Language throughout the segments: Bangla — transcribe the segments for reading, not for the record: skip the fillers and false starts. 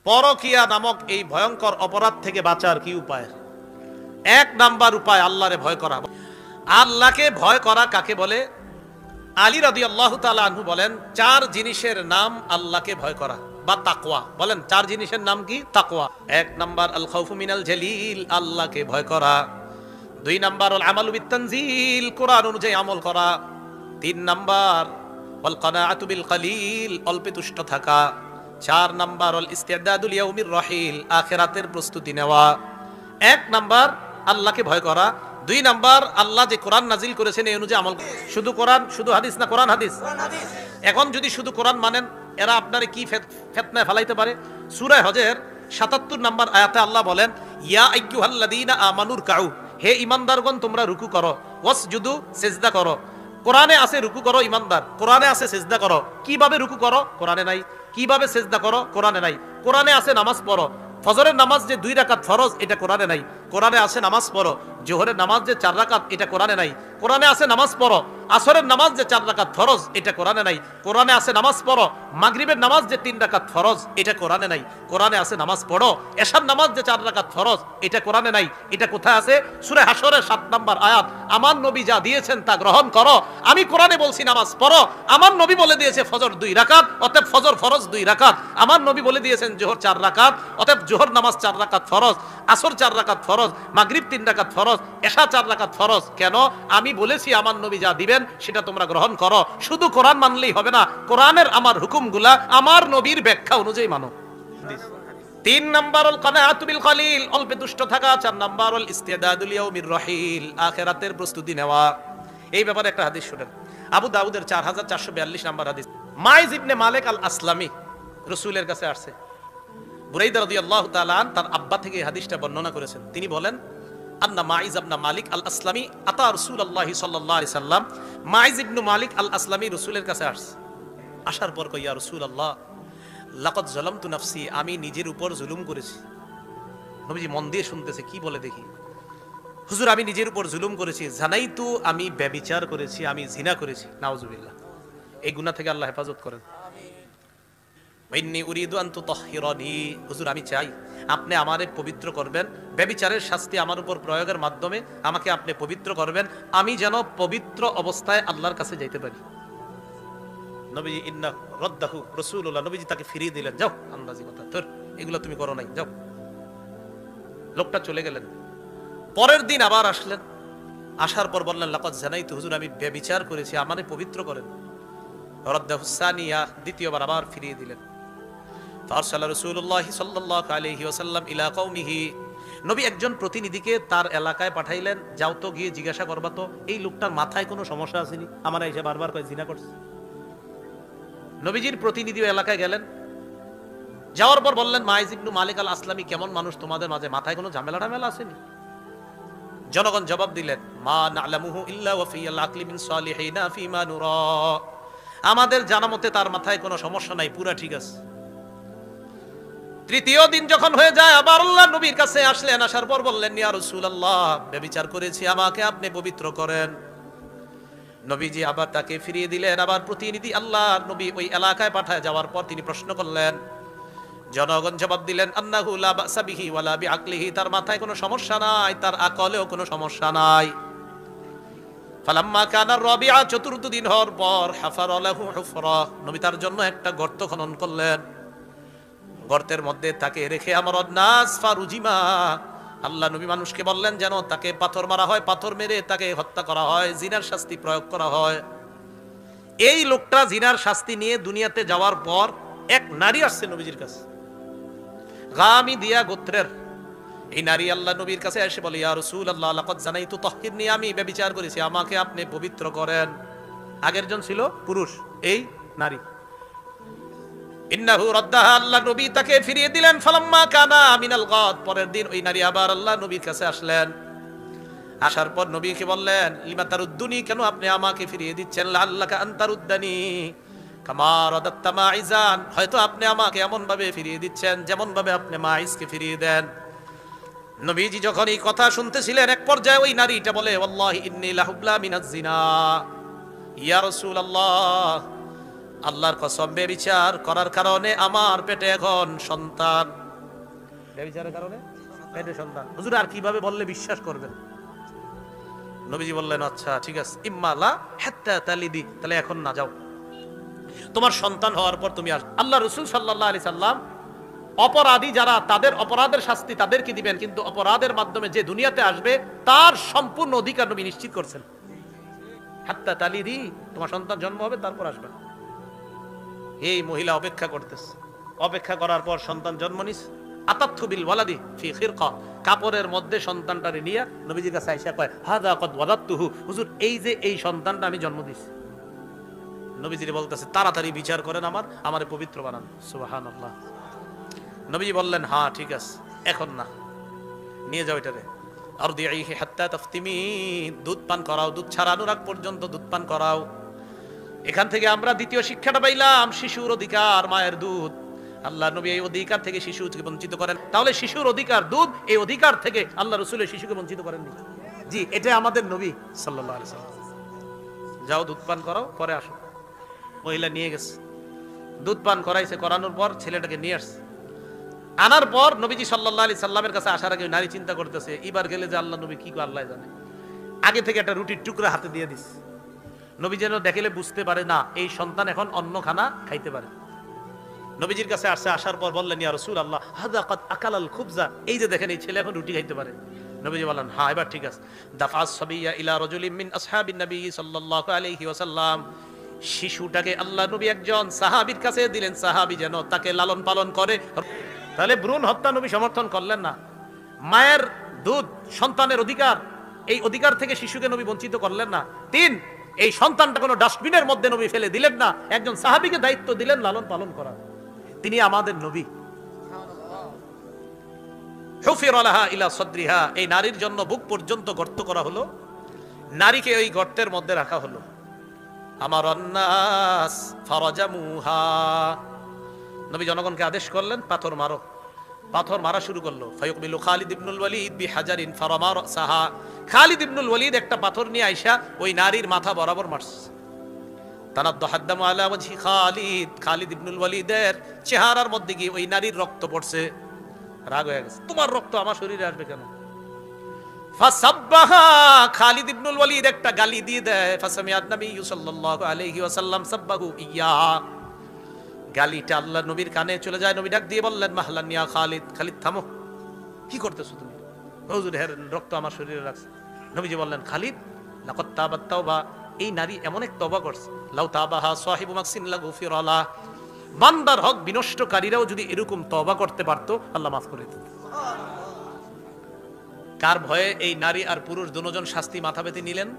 পরকিয়া নামক এই ভয়ঙ্কর অপরাধ থেকে বাঁচার কি উপায়? এক নাম্বার উপায় আল্লাহরে ভয় করা। আল্লাহকে ভয় করা কাকে বলে? আলী রাদিয়াল্লাহু তাআলা আনহু বলেন, চার জিনিসের নাম আল্লাহকে ভয় করা বা তাকওয়া। বলেন, চার জিনিসের নাম কি? তাকওয়া। এক নাম্বার আল খাউফু মিনাল জালিল, আল্লাহকে ভয় করা। দুই নাম্বার আল আমালু বিত তানজিল, কোরআন অনুযায়ী আমল করা। তিন নাম্বার ওয়াল কানাআতু বিল কালিল, অল্পে তুষ্ট থাকা। চার নাম্বার ওয়াল ইস্তিদাদু লিয়াউমির রাহিল, আখিরাতের প্রস্তুতি নেওয়া। এক নাম্বার আল্লাহকে ভয় করা। দুই নাম্বার আল্লাহ যে কোরআন নাজিল করেছেন এই অনুযায়ী আমল। শুধু কোরআন, শুধু হাদিস না কোরআন হাদিস? এখন যদি শুধু কোরআন মানেন, এরা আপনারে কি ফিতনায় ফেলাইতে পারে। সূরা হজের ৭৭ নাম্বার আয়াতে আল্লাহ বলেন, ইয়া আইয়ুহাল্লাযীনা আমানুর কাউ, হে ঈমানদারগণ তোমরা রুকু করো, ওয়াসজুদু সিজদা করো। কোরআনে আছে রুকু করো ঈমানদার, কোরআনে আছে সিজদা করো। কিভাবে রুকু করো? কোরআনে নাই। কিভাবে সিজদা করো? কোরআনে নাই। কোরআনে আছে নামাজ পড়ো, ফজরের নামাজ যে 2 রাকাত ফরজ এটা কোরআনে নাই। কোরআনে আছে নামাজ পড়ো, জোহরের নামাজ যে 4 রাকাত এটা কোরআনে নাই। কোরআনে আছে নামাজ পড়ো, আসরের নামাজ যে 4 রাকাত ফরজ এটা কোরআনে নাই। কোরআনে আছে নামাজ পড়ো, মাগরিবের নামাজ যে 3 রাকাত ফরজ এটা কোরআনে নাই। কোরআনে আছে নামাজ পড়ো, এশার নামাজ যে 4 রাকাত ফরজ এটা কোরআনে নাই। এটা কোথায় আছে? সূরা হাশরের 7 নাম্বার আয়াত, আমার নবী যা দিয়েছেন তা গ্রহণ করো। আমি কোরআনে বলছি নামাজ পড়ো, আমার নবী বলে দিয়েছে ফজর 2 রাকাত, অতএব ফজর ফরজ 2 রাকাত। আমার নবী বলে দিয়েছেন জোহর 4 রাকাত, অতএব জোহর নামাজ 4 রাকাত ফরজ, আসর 4 রাকাত ফরজ, মাগরিব 3 রাকাত ফরজ, এশা 4 রাকাত ফরজ। কেন? আমি বলেছি আমার নবী যা দিবেন সেটা তোমরা গ্রহণ করো। শুধু কোরআন মানলেই হবে না, কোরআনের আমার হুকুমগুলা আমার নবীর ব্যাখ্যা অনুযায়ী মানো। 3 নাম্বার আল কানাআতু বিল কালিল, অল্পে তুষ্ট থাকা। 4 নাম্বার আল ইস্তিদাদু লিয়াউমির রাহিল, আখিরাতের প্রস্তুতি নেওয়া। এই ব্যাপারে একটা হাদিস শুনেন, আবু দাউদের 4442 নাম্বার হাদিস। মাইজ ইবনে মালিক আল আসলামী রাসূলের কাছে আসছে। বুরাইদা রাদিয়াল্লাহু তাআলা আন তার আব্বা থেকে এই হাদিসটা বর্ণনা করেছেন। তিনি বলেন, আন্না মাইজ ইবনে মালিক আল আসলামী আতা রাসূলুল্লাহ সাল্লাল্লাহু আলাইহি সাল্লাম। মাইজ ইবনে মালিক আল আসলামী রাসূলের কাছে আসছে। আসার পর কয়, ইয়া রাসূলুল্লাহ লাকাদ যালামতু নাফসি, আমি নিজের উপর জুলুম করেছি। নবীজি মন দিয়ে শুনতেছে, কি বলে দেখি। হুজুর আমি নিজের উপর জুলুম করেছি, জানাইতু, আমি ব্যভিচার করেছি, আমি জিনা করেছি। নাউজুবিল্লাহ। এই গুনাহ থেকে আল্লাহ হেফাজত করেন। ইন্নী উরিদু আন তুতাহহিরানি, হুজুর আমি চাই আপনি আমারে পবিত্র করবেন, ব্যভিচারের শাস্তি আমার উপর প্রয়োগের মাধ্যমে আমাকে আপনি পবিত্র করবেন, আমি যেন পবিত্র অবস্থায় আল্লাহর কাছে যাইতে পারি। নবীজি ইন্না রাদ্দাহু রাসূলুল্লাহ, নবীজি তাকে ফিরিয়ে দিলেন, যাও আন্দাজি কথা তোর, এগুলো তুমি করো নাই, যাও। লোকটা চলে গেলেন। পরের দিন আবার আসলেন। আসার পর বললেন, লাকাদ জানাইতু, হুজুর আমি ব্যভিচার করেছি, আমারে পবিত্র করেন। রাদ্দাহু সানিয়া, দ্বিতীয়বার আবার ফিরিয়ে দিলেন। ফারসালা রাসূলুল্লাহ সাল্লাল্লাহু আলাইহি ওয়াসাল্লাম ইলা কওমিহি, নবী একজন প্রতিনিধিকে তার এলাকায় পাঠাইলেন, যাও তো গিয়ে জিজ্ঞাসা করবা তো এই লোকটার মাথায় কোনো সমস্যা আসেনি, আমার এসে বারবার কয় জিনা করছে। নবীজির প্রতিনিধি এলাকায় গেলেন, যাওয়ার পর বললেন, মাইজ ইবনে মালিক আল আসলামী কেমন মানুষ, তোমাদের মাঝে মাথায় কোনো ঝামেলা টামেলা আসেনি? জনগণ জবাব দিলেন, মা না'লামুহু ইল্লা ওয়া ফিল আকলি মিন সালিহিনা ফিমা নুরা, আমাদের জানা মতে তার মাথায় কোনো সমস্যা নাই, পুরা ঠিক আছে। তৃতীয় দিন যখন হয়ে যায়, আবার আল্লাহ নবীর কাছে আসলেন। আসার পর বললেন, ইয়া রাসূলুল্লাহ ব্যভিচার করেছি, আমাকে আপনি পবিত্র করেন। নবীজি আবার তাকে ফিরিয়ে দিলেন। আবার প্রতিনিধি আল্লাহর নবী ওই এলাকায় পাঠায় যাওয়ার পর তিনি প্রশ্ন করলেন, জনগণ জবাব দিলেন, আন্নাহু লা বাসা বিহি ওয়ালা বিআকলিহি, তার মাথায় কোনো সমস্যা নাই, তার আকলেও কোনো সমস্যা নাই। ফালাম্মা কানা রাবিআ, চতুর্থ দিন হওয়ার পর, হাফারা লাহু হুফরা, নবী তার জন্য একটা গর্ত খনন করলেন। গর্তের মধ্যে তাকে রেখে আমার নাস ফারুজিমা, আল্লাহ নবী মানুষকে বললেন যেন তাকে পাথর মারা হয়, পাথর মেরে তাকে হত্যা করা হয়, জিনার শাস্তি প্রয়োগ করা হয়। এই লোকটা জিনার শাস্তি নিয়ে দুনিয়াতে যাওয়ার পর এক নারী আসছে নবীজির কাছে, গামিদিয়া গোত্রের। এই নারী আল্লাহ নবীর কাছে এসে বলে, ইয়া রাসূলুল্লাহ লাকাদ জানাইতু তাহহিরনি, আমি ব্যভিচার করেছি, আমাকে আপনি পবিত্র করেন। আগের জন ছিল পুরুষ, এই নারী। ইন্নাহু রাদ্দাহা, আল্লাহ নবী তাকে ফিরিয়ে দিলেন। ফালাম্মা কানা মিনাল গাদ, পরের দিন ওই নারী আবার আল্লাহ নবীর কাছে আসলেন। আসার পর নবীকে বললেন, লিমা তারুদ্দুনি, কেন আপনি আমাকে ফিরিয়ে দিচ্ছেন? লাআল্লাকা আন তারুদ্দানি কামা রাদাত্তা মাইজান, হয়তো আপনি আমাকে এমন ভাবে ফিরিয়ে দিচ্ছেন যেমন ভাবে আপনি মাইজকে ফিরিয়ে দেন। নবীজি যখন এই কথা শুনতেছিলেন, এক পর্যায়ে ওই নারীটা বলে, ওয়াল্লাহি ইন্নী লাহুবলা মিনাজ জিনা, ইয়া রাসূলুল্লাহ আল্লাহর কসম, বেবিচার করার কারণে আমার পেটে এখন সন্তান। বেবিচারের কারণে পেটে সন্তান। হুজুর আর কিভাবে বললে বিশ্বাস করবেন? নবীজি বললেন, আচ্ছা ঠিক আছে, ইম্মালা হাত্তা তালিদি, তাহলে এখন না যাও, তোমার সন্তান হওয়ার পর তুমি আস। আল্লাহ রাসূল সাল্লাল্লাহু আলাইহি সাল্লাম অপরাধী যারা, তাদের অপরাধের শাস্তি তাদেরকে দিবেন, কিন্তু অপরাধের মাধ্যমে যে দুনিয়াতে আসবে তার সম্পূর্ণ অধিকার নবী নিশ্চিত করছেন। হাত্তা তালিদি, তোমার সন্তান জন্ম হবে তারপর আসবে। এই মহিলা অপেক্ষা করতেছে, অপেক্ষা করার পর সন্তান জন্ম নিস। আতাতু বিল ওয়ালাদি ফি খিরকা, কাপড়ের মধ্যে সন্তানটারে নিয়ে নবীজির কাছে আয়েশা কয়, হাদা কদ ওয়ালাদতুহু, হুজুর এই যে এই সন্তানটা আমি জন্ম দিছি। নবীজি বলতেছে, তাড়াতাড়ি বিচার করেন, আমারে পবিত্র বানান। সুবহানাল্লাহ। নবীজি বললেন, হ্যাঁ ঠিক আছে, এখন না, নিয়ে যাও এটারে। আরদিহি হাত্তা তাফতিমি, দুধ পান করাও, দুধ ছাড়ানোর আগ পর্যন্ত দুধ পান করাও। এখান থেকে আমরা দ্বিতীয় শিক্ষাটা পাইলাম, শিশুর অধিকার মায়ের দুধ। আল্লাহ নবী এই অধিকার থেকে শিশুকে বঞ্চিত করেন। তাহলে শিশুর অধিকার দুধ, এই অধিকার থেকে আল্লাহ রাসূলের শিশুকে বঞ্চিত করেননি। জি, এটা আমাদের নবী সাল্লাল্লাহু আলাইহি সাল্লাম। যাও দুধ পান করাও, পরে আসো। মহিলা নিয়ে গেছে, দুধ পান করাইছে, করানোর পর ছেলেটাকে নিয়ে আসছে। আনার পর নবীজি সাল্লাল্লাহু আলাইহি সাল্লামের কাছে আসার আগে নারী চিন্তা করতেছে, এবার গেলে যে আল্লাহ নবী কি করে আল্লাহ জানে। আগে থেকে একটা রুটির টুকরা হাতে দিয়ে দিস, নবী যেন দেখলে বুঝতে পারে না এই সন্তান এখন অন্য খানা খাইতে পারে। নবীজির কাছে আসছে, আসার পর বললেন, ইয়া রাসূলুল্লাহ হাদা কাদ আকালাল খুবজা, এই যে দেখেন এই ছেলে এখন রুটি খাইতে পারে। নবীজি বললেন, হ্যাঁ এবার ঠিক আছে। দাফাস সাবিয়া ইলা রাজুলিন মিন আসহাবিন নবী সাল্লাল্লাহু আলাইহি ওয়াসাল্লাম, শিশুটাকে আল্লাহ নবী একজন সাহাবীর কাছে দিলেন, সাহাবী যেন তাকে লালন পালন করে। তাহলে ভ্রূণ হত্যা নবী সমর্থন করলেন না। মায়ের দুধ সন্তানের অধিকার, এই অধিকার থেকে শিশুকে নবী বঞ্চিত করলেন না। 3, এই সন্তানটা কোনো ডাস্টবিনের মধ্যে নবী ফেলে দিলেন না, একজন সাহাবীকে দায়িত্ব দিলেন লালন পালন করা। তিনি আমাদের নবী। হুফিরা লাহা ইলা সাদরিহা, এই নারীর জন্য বুক পর্যন্ত গর্ত করা হলো, নারীকে ওই গর্তের মধ্যে রাখা হলো। আমারান নাস ফারাজামুহা, নবী জনগণকে আদেশ করলেন, পাথর মারো। পাথর মারা শুরু করলো। ফায়ুকবিলু খালিদ ইবনুল ওয়ালিদ বিহাজারিন ফারামা রাসাহা, খালিদ ইবনুল ওয়ালিদ একটা পাথর নিয়ে আইসা ওই নারীর মাথা বরাবর মারছে। তানাদ্দাহাদ্দামু আলা ওয়াজহি খালিদ, খালিদ ইবনুল ওয়ালিদের চেহারার মধ্যে গিয়ে ওই নারীর রক্ত পড়ছে। রাগ হয়ে গেছে, তোমার রক্ত আমার শরীরে আসবে কেন? ফাসাব্বাহা, খালিদ ইবনুল ওয়ালিদ একটা গালি দিয়ে দেয়। ফাসামিআত নবী সাল্লাল্লাহু আলাইহি ওয়াসাল্লাম সাব্বাহু ইয়া, গালিটা আল্লাহ নবীর কানে চলে যায়। নবী ডাক দিয়ে বললেন, মাহলান ইয়া খালিদ, খালিদ থামো, কি করতেছো তুমি? হুজুর এর রক্ত আমার শরীরে লাগছে। নবীজি বললেন, খালিদ লাকাদ তাবাত তাওবা, এই নারী এমন এক তওবা করছে, লাউ তাবাহা সাহিবু মাকসিন লাগুফিরা লা, বান্দার হক বিনষ্টকারীরাও যদি এরকম তওবা করতে পারতো আল্লাহ মাফ করে দিত। কার ভয়ে এই নারী আর পুরুষ দুজন শাস্তি মাথা পেতে নিলেন?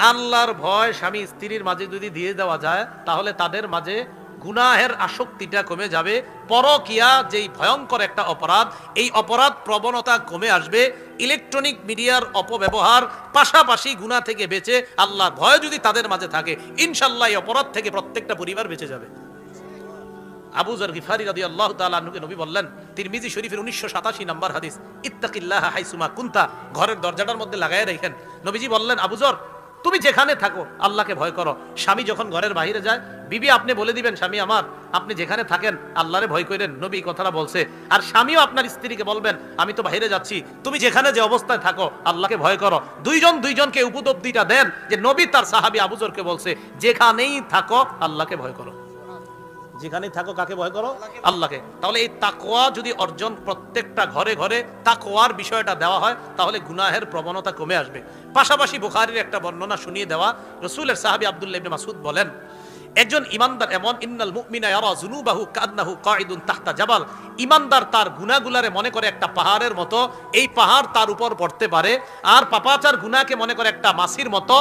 আল্লাহর ভয় স্বামী স্ত্রীর মাঝে যদি দিয়ে দেওয়া যায়, তাহলে তাদের মাঝে গুনাহের আসক্তিটা কমে যাবে। পরকিয়া যেই ভয়ঙ্কর একটা অপরাধ, এই অপরাধ প্রবণতা কমে আসবে। ইলেকট্রনিক মিডিয়ার অপব্যবহার, পাশাপাশি গুনাহ থেকে বেঁচে আল্লাহর ভয় যদি তাদের মাঝে থাকে, ইনশাআল্লাহ এই অপরাধ থেকে প্রত্যেকটা পরিবার বেঁচে যাবে। আবু যর গিফারি রাদিয়াল্লাহু তাআলা আনহুকে নবী বললেন, তিরমিজি শরীফের 987 নম্বর হাদিস, ইত্তাকিল্লাহা হাইসুমা কুনতা, ঘরের দরজাটার মধ্যে লাগায় রাখেন। নবীজি বললেন, আবু যর তুমি যেখানে থাকো আল্লাহকে ভয় করো। স্বামী যখন ঘরের বাইরে যায়, বিবি আপনি বলে দিবেন, স্বামী আমার আপনি যেখানে থাকেন আল্লাহরে ভয় করেন, নবী কথাটা বলছে। আর স্বামীও আপনার স্ত্রীকে বলবেন, আমি তো বাইরে যাচ্ছি, তুমি যেখানে যে অবস্থায় থাকো আল্লাহকে ভয় করো। দুইজনকে উপদেশটা দেন, যে নবী তার সাহাবী আবু যরকে বলছে, যেখানেই থাকো আল্লাহকে ভয় করো। যেখানেই থাকো কাকে ভয় করো? আল্লাহকে। তাহলে এই তাকওয়া যদি অর্জন, প্রত্যেকটা ঘরে ঘরে তাকওয়ার বিষয়টা দেওয়া হয়, তাহলে গুনাহের প্রবণতা কমে আসবে। পাশাপাশি বুখারীর একটা বর্ণনা শুনিয়ে দেওয়া, রাসূলের সাহাবী আব্দুল্লাহ ইবনে মাসউদ বলেন, একজন ইমানদার এমন, ইন্নাল মুমিনা ইয়ারা যুনুবাহু কান্নাহু কাঈদুন তাহতা জাবাল, ইমানদার তার গুনাহগুলারে মনে করে একটা পাহাড়ের মতো, এই পাহাড় তার উপর পড়তে পারে। আর পাপাচার গুনাহকে মনে করে একটা মাছির মতো।